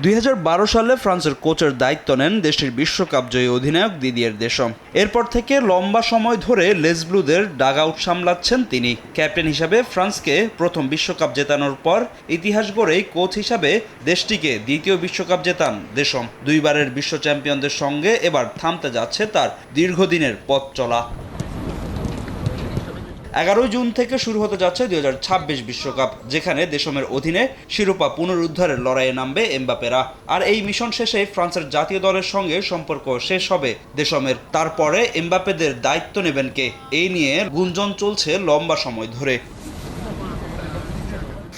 2012 সালে ফ্রান্সের কোচের দায়িত্ব নেন দেশটির বিশ্বকাপ জয়ী অধিনায়ক দিদিয়ের দেশম। এরপর থেকে লম্বা সময় ধরে লেজ ব্লুদের ডাগ আউট সামলাচ্ছেন তিনি। ক্যাপ্টেন হিসাবে ফ্রান্সকে প্রথম বিশ্বকাপ জেতানোর পর ইতিহাস গড়েই কোচ হিসাবে দেশটিকে দ্বিতীয় বিশ্বকাপ জেতান দেশম। দুইবারের বিশ্ব চ্যাম্পিয়নদের সঙ্গে এবার থামতে যাচ্ছে তার দীর্ঘদিনের পথ চলা। 11 জুন থেকে শুরু হতে যাচ্ছে 2026 বিশ্বকাপ, যেখানে দেশমের অধীনে শিরোপা পুনরুদ্ধারের লড়াইয়ে নামবে এমবাপেরা। আর এই মিশন শেষে ফ্রান্সের জাতীয় দলের সঙ্গে সম্পর্ক শেষ হবে দেশমের। তারপরে এমবাপেদের দায়িত্ব নেবেন কে, এই নিয়ে গুঞ্জন চলছে লম্বা সময় ধরে।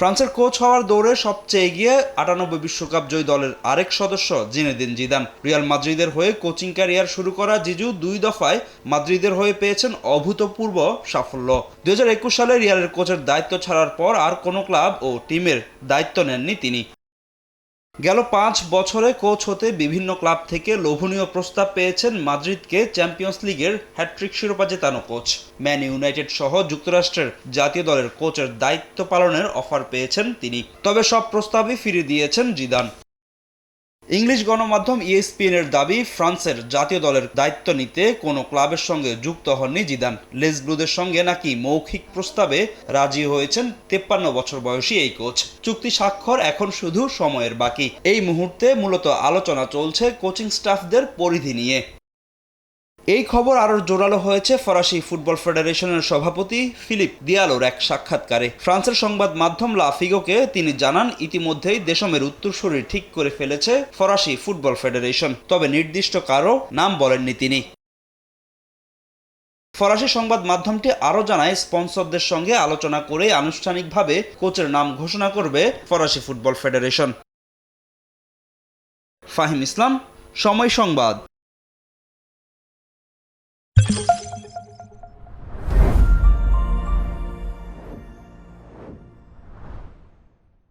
ফ্রান্সের কোচ হওয়ার দৌড়ে সবচেয়ে এগিয়ে 98 বিশ্বকাপ জয়ী দলের আরেক সদস্য জিনেদিন জিদান। রিয়াল মাদ্রিদের হয়ে কোচিং ক্যারিয়ার শুরু করা জিজু 2 দফায় মাদ্রিদের হয়ে পেয়েছেন অভূতপূর্ব সাফল্য। 2021 সালে রিয়ালের কোচের দায়িত্ব ছাড়ার পর আর কোনো ক্লাব ও টিমের দায়িত্ব নেননি তিনি। গেল 5 বছরে কোচ হতে বিভিন্ন ক্লাব থেকে লোভনীয় প্রস্তাব পেয়েছেন মাদ্রিদকে চ্যাম্পিয়ন্স লিগের হ্যাটট্রিক শিরোপা জেতানো কোচ। ম্যান ইউনাইটেড সহ যুক্তরাষ্ট্রের জাতীয় দলের কোচের দায়িত্ব পালনের অফার পেয়েছেন তিনি, তবে সব প্রস্তাবই ফিরিয়ে দিয়েছেন জিদান। ইংলিশ গণমাধ্যম ESPN-এর দাবি, ফ্রান্সের জাতীয় দলের দায়িত্ব নিতে কোনো ক্লাবের সঙ্গে যুক্ত হননি জিদান। লেজ ব্লুদের সঙ্গে নাকি মৌখিক প্রস্তাবে রাজি হয়েছেন 53 বছর বয়সী এই কোচ। চুক্তি স্বাক্ষর এখন শুধু সময়ের বাকি। এই মুহূর্তে মূলত আলোচনা চলছে কোচিং স্টাফদের পরিধি নিয়ে। এই খবর আরও জোরালো হয়েছে ফরাসি ফুটবল ফেডারেশনের সভাপতি ফিলিপ দিয়ালোর এক সাক্ষাৎকারে। ফ্রান্সের সংবাদ মাধ্যম লা ফিগোকে তিনি জানান, ইতিমধ্যেই দেশমের উত্তরসূরি ঠিক করে ফেলেছে ফরাসি ফুটবল ফেডারেশন, তবে নির্দিষ্ট কারো নাম বলেননি তিনি। ফরাসি সংবাদ মাধ্যমটি আরও জানায়, স্পন্সরদের সঙ্গে আলোচনা করে আনুষ্ঠানিকভাবে কোচের নাম ঘোষণা করবে ফরাসি ফুটবল ফেডারেশন। ফাহিম ইসলাম, সময় সংবাদ।